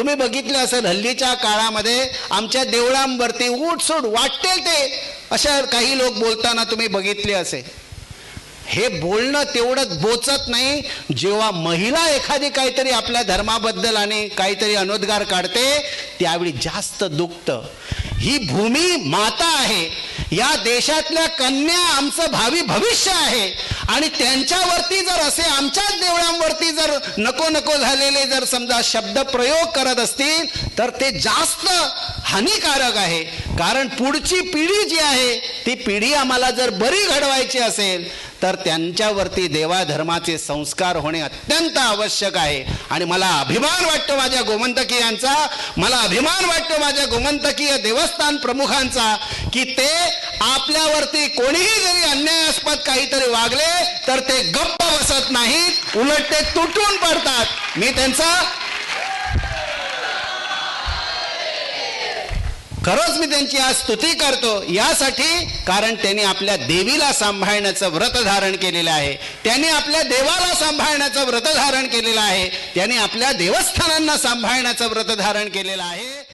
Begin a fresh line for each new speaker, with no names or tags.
तुम्ही बघितले असेल हल्लीच्या काळामध्ये आमच्या देवळांवरती उठसूट वाटेल ते अशा काही लोक बोलताना तुम्ही बघितले असेल. हे बोलणं तेवढंच बोचत नाही, जेव्हा महिला एखादी काहीतरी आपल्या धर्माबद्दल आणि काहीतरी अनुद्गार काढते त्यावेळी जास्त दुखतं. ही भूमी माता आहे, या देशातल्या कन्या आमचं भावी भविष्य आहे आणि त्यांच्यावरती जर असे आमच्याच देवळांवरती जर नको नको झालेले जर समजा शब्द प्रयोग करत असतील तर ते जास्त हानिकारक आहे. कारण पुढची पिढी जी आहे ती पिढी आम्हाला जर बरी घडवायची असेल तर त्यांच्यावरती देवाधर्माचे संस्कार होणे अत्यंत आवश्यक आहे. आणि मला अभिमान वाटतो माझ्या गोमंतकीयांचा, मला अभिमान वाटतो माझ्या गोमंतकीय देवस्थान प्रमुखांचा की ते आपल्यावरती कोणीही जरी अन्यायास्पद काहीतरी वागले तर ते गप्प बसत नाहीत, उलट ते तुटून पडतात. मी खरंच त्यांची आज स्तुती करतो यासाठी, कारण त्यांनी आपल्या देवीला सांभाळण्याचं व्रत धारण केलेलं आहे, त्यांनी आपल्या देवाला सांभाळण्याचं व्रत धारण केलेलं आहे, त्यांनी आपल्या देवस्थानांना सांभाळण्याचं व्रत धारण केलेलं आहे.